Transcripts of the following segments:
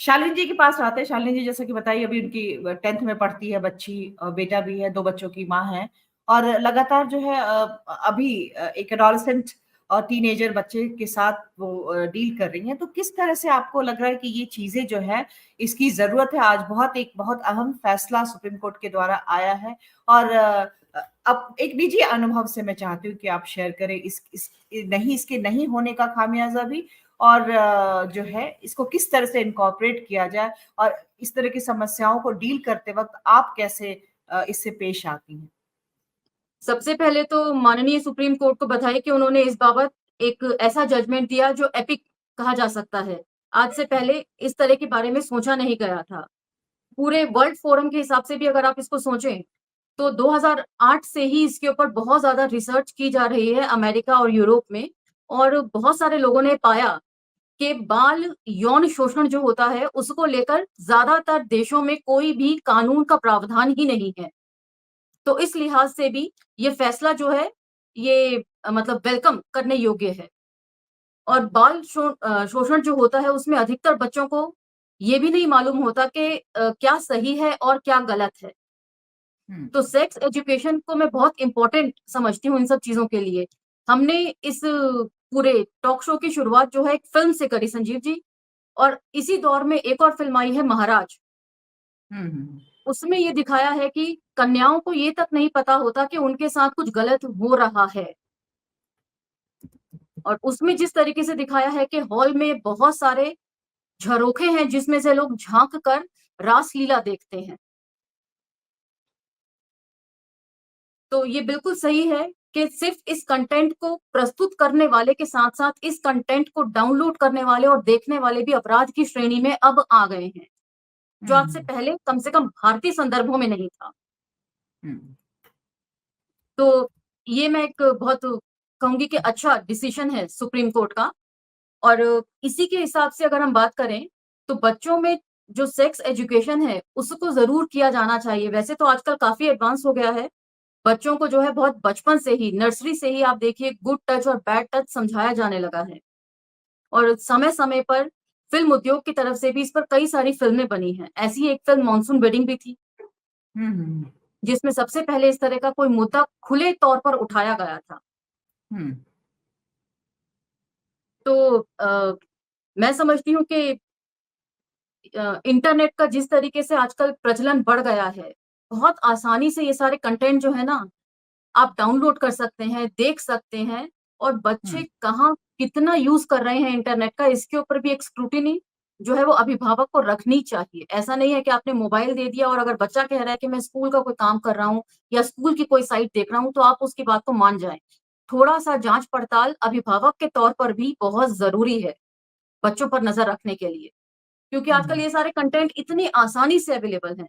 शालीन जी के पास आते हैं। शालीन जी जैसा कि बताइए अभी उनकी 10th में पढ़ती है बच्ची, बेटा भी है, 2 बच्चों की माँ है और लगातार जो है अभी एक एडोलेसेंट और टीनेजर बच्चे के साथ वो डील कर रही हैं। तो किस तरह से आपको लग रहा है कि ये चीज़ें जो है इसकी ज़रूरत है? आज बहुत अहम फैसला सुप्रीम कोर्ट के द्वारा आया है और अब एक निजी अनुभव से मैं चाहती हूँ कि आप शेयर करें इसके नहीं होने का खामियाजा भी और जो है इसको किस तरह से इनकॉर्पोरेट किया जाए और इस तरह की समस्याओं को डील करते वक्त आप कैसे इससे पेश आती हैं? सबसे पहले तो माननीय सुप्रीम कोर्ट को बधाई कि उन्होंने इस बाबत एक ऐसा जजमेंट दिया जो एपिक कहा जा सकता है। आज से पहले इस तरह के बारे में सोचा नहीं गया था। पूरे वर्ल्ड फोरम के हिसाब से भी अगर आप इसको सोचें तो 2008 से ही इसके ऊपर बहुत ज्यादा रिसर्च की जा रही है अमेरिका और यूरोप में, और बहुत सारे लोगों ने पाया कि बाल यौन शोषण जो होता है उसको लेकर ज्यादातर देशों में कोई भी कानून का प्रावधान ही नहीं है। तो इस लिहाज से भी ये फैसला जो है ये मतलब वेलकम करने योग्य है। और शोषण जो होता है उसमें अधिकतर बच्चों को ये भी नहीं मालूम होता कि क्या सही है और क्या गलत है। तो सेक्स एजुकेशन को मैं बहुत इंपॉर्टेंट समझती हूँ इन सब चीजों के लिए। हमने इस पूरे टॉक शो की शुरुआत जो है एक फिल्म से करी, संजीव जी, और इसी दौर में एक और फिल्म आई है महाराज। उसमें ये दिखाया है कि कन्याओं को ये तक नहीं पता होता कि उनके साथ कुछ गलत हो रहा है। और उसमें जिस तरीके से दिखाया है कि हॉल में बहुत सारे झरोखे हैं जिसमें से लोग झांक कर रासलीला देखते हैं, तो ये बिल्कुल सही है कि सिर्फ इस कंटेंट को प्रस्तुत करने वाले के साथ साथ इस कंटेंट को डाउनलोड करने वाले और देखने वाले भी अपराध की श्रेणी में अब आ गए हैं, जो आज से पहले कम से कम भारतीय संदर्भों में नहीं था। तो ये मैं एक बहुत कहूंगी कि अच्छा डिसीजन है सुप्रीम कोर्ट का। और इसी के हिसाब से अगर हम बात करें तो बच्चों में जो सेक्स एजुकेशन है उसको जरूर किया जाना चाहिए। वैसे तो आजकल काफी एडवांस हो गया है, बच्चों को जो है बहुत बचपन से ही, नर्सरी से ही आप देखिए गुड टच और बैड टच समझाया जाने लगा है। और समय समय पर फिल्म उद्योग की तरफ से भी इस पर कई सारी फिल्में बनी हैं। ऐसी एक फिल्म मानसून वेडिंग भी थी जिसमें सबसे पहले इस तरह का कोई मुद्दा खुले तौर पर उठाया गया था। तो मैं समझती हूँ कि इंटरनेट का जिस तरीके से आजकल प्रचलन बढ़ गया है, बहुत आसानी से ये सारे कंटेंट जो है ना आप डाउनलोड कर सकते हैं, देख सकते हैं। और बच्चे कहाँ कितना यूज कर रहे हैं इंटरनेट का, इसके ऊपर भी एक स्क्रूटिनी जो है वो अभिभावक को रखनी चाहिए। ऐसा नहीं है कि आपने मोबाइल दे दिया और अगर बच्चा कह रहा है कि मैं स्कूल का कोई काम कर रहा हूँ या स्कूल की कोई साइट देख रहा हूँ तो आप उसकी बात को मान जाएं। थोड़ा सा जांच पड़ताल अभिभावक के तौर पर भी बहुत जरूरी है बच्चों पर नजर रखने के लिए, क्योंकि आजकल ये सारे कंटेंट इतनी आसानी से अवेलेबल हैं।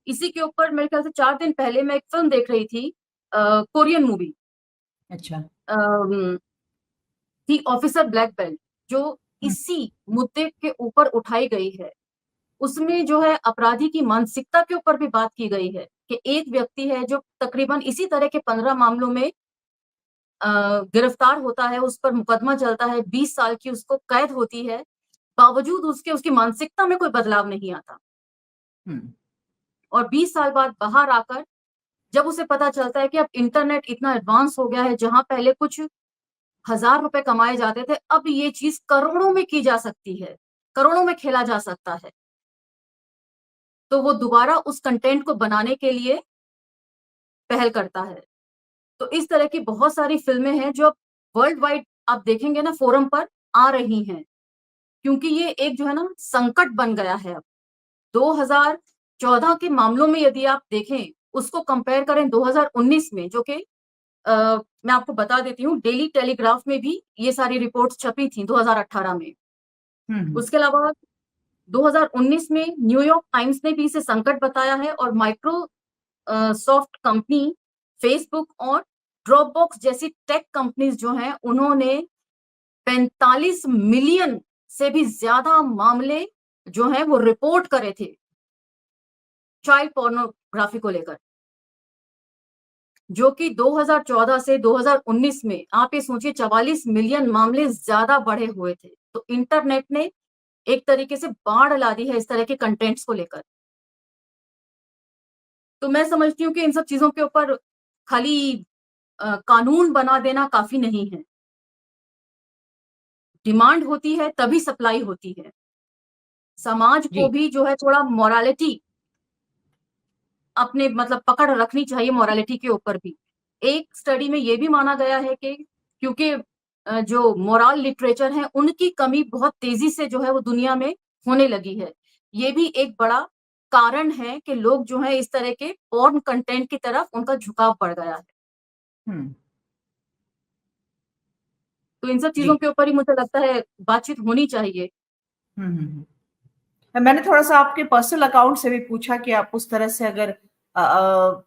इसी के ऊपर मेरे ख्याल से 4 दिन पहले मैं एक फिल्म देख रही थी, कोरियन मूवी। अच्छा। थी ऑफिसर ब्लैक बेल्ट, जो इसी मुद्दे के ऊपर उठाई गई है। उसमें जो है अपराधी की मानसिकता के ऊपर भी बात की गई है कि एक व्यक्ति है जो तकरीबन इसी तरह के 15 मामलों में गिरफ्तार होता है, उस पर मुकदमा चलता है, 20 साल की उसको कैद होती है, बावजूद उसके उसकी मानसिकता में कोई बदलाव नहीं आता। और 20 साल बाद बाहर आकर जब उसे पता चलता है कि अब इंटरनेट इतना एडवांस हो गया है, जहां पहले कुछ 1000 रुपए कमाए जाते थे, अब ये चीज करोड़ों में की जा सकती है, करोड़ों में खेला जा सकता है। तो वो दोबारा उस कंटेंट को बनाने के लिए पहल करता है। तो इस तरह की बहुत सारी फिल्में हैं जो वर्ल्ड वाइड आप देखेंगे ना फोरम पर आ रही हैं, क्योंकि ये एक जो है ना संकट बन गया है अब। 2014 के मामलों में यदि आप देखें, उसको कंपेयर करें 2019 में, जो कि मैं आपको बता देती हूँ डेली टेलीग्राफ में भी ये सारी रिपोर्ट्स छपी थी 2018 में। उसके अलावा 2019 में न्यूयॉर्क टाइम्स ने भी इसे संकट बताया है और माइक्रोसॉफ्ट कंपनी, फेसबुक और ड्रॉपबॉक्स जैसी टेक कंपनीज जो हैं उन्होंने 45 मिलियन से भी ज्यादा मामले जो हैं वो रिपोर्ट करे थे चाइल्ड पोर्नोग्राफी को लेकर, जो कि 2014 से 2019 में आप ये सोचिए 44 मिलियन मामले ज्यादा बढ़े हुए थे। तो इंटरनेट ने एक तरीके से बाढ़ ला दी है इस तरह के कंटेंट्स को लेकर। तो मैं समझती हूँ कि इन सब चीज़ों के ऊपर खाली कानून बना देना काफ़ी नहीं है। डिमांड होती है तभी सप्लाई होती है। समाज को जी। भी जो है थोड़ा मोरालिटी अपने मतलब पकड़ रखनी चाहिए मोरालिटी के ऊपर भी। एक स्टडी में ये भी माना गया है कि क्योंकि जो मोरल लिटरेचर है उनकी कमी बहुत तेज़ी से जो है वो दुनिया में होने लगी है। ये भी एक बड़ा कारण है कि लोग जो है इस तरह के पोर्न कंटेंट की तरफ उनका झुकाव बढ़ गया है। हुँ। तो इन सब चीज़ों जी। के ऊपर ही मुझे लगता है बातचीत होनी चाहिए। हुँ, हुँ, हुँ। मैंने थोड़ा-सा आपके पर्सनल अकाउंट से भी पूछा कि आप उस तरह से अगर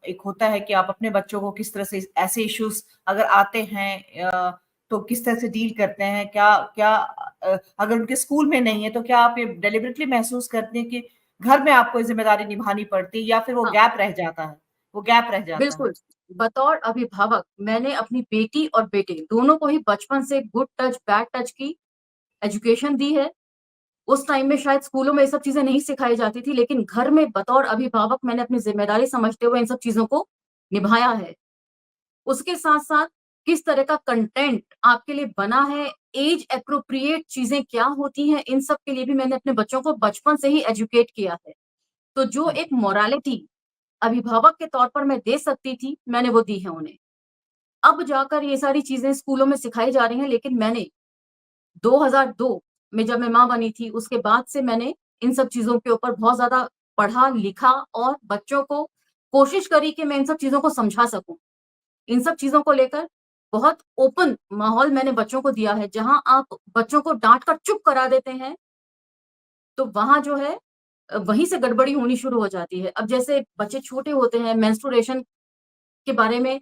एक होता है कि आप अपने बच्चों को किस तरह से ऐसे इश्यूज़ अगर आते हैं तो किस तरह से डील करते हैं? क्या क्या अगर उनके स्कूल में नहीं है, तो क्या आप ये डेलिबरेटली महसूस करते हैं कि घर में आपको ये ज़िम्मेदारी निभानी पड़ती है या फिर वो हाँ, गैप रह जाता है? वो गैप रह जाता है? बिल्कुल। बतौर अभिभावक मैंने अपनी बेटी और बेटे दोनों को ही बचपन से गुड टच, बैड टच की एजुकेशन दी है। उस टाइम में शायद स्कूलों में ये सब चीज़ें नहीं सिखाई जाती थी, लेकिन घर में बतौर अभिभावक मैंने अपनी ज़िम्मेदारी समझते हुए इन सब चीज़ों को निभाया है। उसके साथ-साथ किस तरह का कंटेंट आपके लिए बना है, ऐज एप्रोप्रिएट चीज़ें क्या होती हैं, इन सब के लिए भी मैंने अपने बच्चों को बचपन से ही एजुकेट किया है। तो जो हुँ, एक मोरालिटी अभिभावक के तौर पर मैं दे सकती थी, मैंने वो दी है उन्हें। अब जाकर ये सारी चीज़ें स्कूलों में सिखाई जा रही हैं, लेकिन मैंने 2002 में जब मैं माँ बनी थी, उसके बाद से मैंने इन सब चीज़ों के ऊपर बहुत ज़्यादा पढ़ा, लिखा और बच्चों को कोशिश करी कि मैं इन सब चीज़ों को समझा सकूँ। इन सब चीज़ों को लेकर बहुत ओपन माहौल मैंने बच्चों को दिया है, जहाँ आप बच्चों को डाँट कर चुप करा देते हैं, तो वहाँ जो है वहीं से गड़बड़ी होनी शुरू हो जाती है। अब जैसे बच्चे छोटे होते हैं, मेंस्ट्रुएशन के बारे में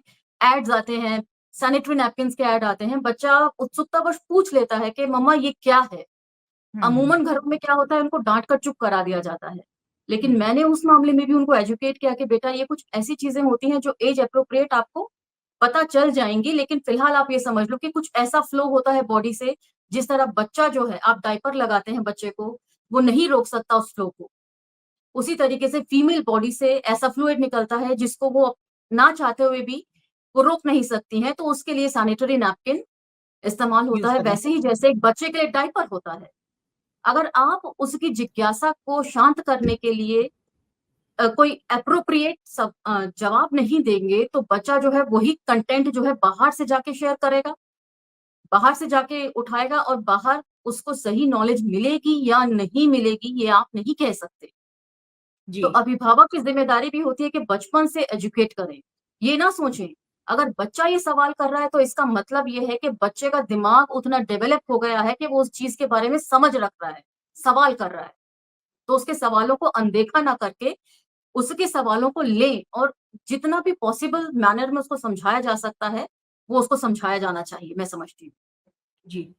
एड्स आते हैं, सैनिटरी नैपकिन्स के ऐड आते हैं, बच्चा उत्सुकतावश पूछ लेता है कि मम्मा ये क्या है? हुँ, हुँ, अमूमन घरों में क्या होता है उनको डाँट कर चुप करा दिया जाता है। हुँ, लेकिन मैंने उस मामले में भी उनको एजुकेट किया कि बेटा ये कुछ ऐसी चीज़ें होती हैं जो ऐज एप्रोप्रिएट आपको पता चल जाएँगी, लेकिन फिलहाल आप ये समझ लो कि कुछ ऐसा फ्लो होता है बॉडी से, जिस तरह बच्चा जो है आप डायपर लगाते हैं बच्चे को, वो नहीं रोक सकता उस फ्लो को। उसी तरीके से फीमेल बॉडी से ऐसा फ्लूइड निकलता है जिसको वो ना चाहते हुए भी वो रोक नहीं सकती हैं, तो उसके लिए सैनिटरी नैपकिन इस्तेमाल होता यूज़ है, करना वैसे ही पड़ता है। जैसे एक बच्चे के लिए डायपर होता है। अगर आप उसकी जिज्ञासा को शांत करने के लिए कोई एप्रोप्रिएट जवाब नहीं देंगे, तो बच्चा जो है वही कंटेंट जो है बाहर से जाके शेयर करेगा, बाहर से जाके उठाएगा और बाहर उसको सही नॉलेज मिलेगी या नहीं मिलेगी, ये आप नहीं कह सकते। जी। तो अभिभावक की ज़िम्मेदारी भी होती है कि बचपन से एजुकेट करें। ये ना सोचें, अगर बच्चा ये सवाल कर रहा है तो इसका मतलब ये है कि बच्चे का दिमाग उतना डेवलप हो गया है कि वो उस चीज़ के बारे में समझ रख रहा है, सवाल कर रहा है। तो उसके सवालों को अनदेखा ना करके, उसके सवालों को लें और जितना भी पॉसिबल मैनर में उसको समझाया जा सकता है, वो उसको समझाया जाना चाहिए, मैं समझती हूँ। जी।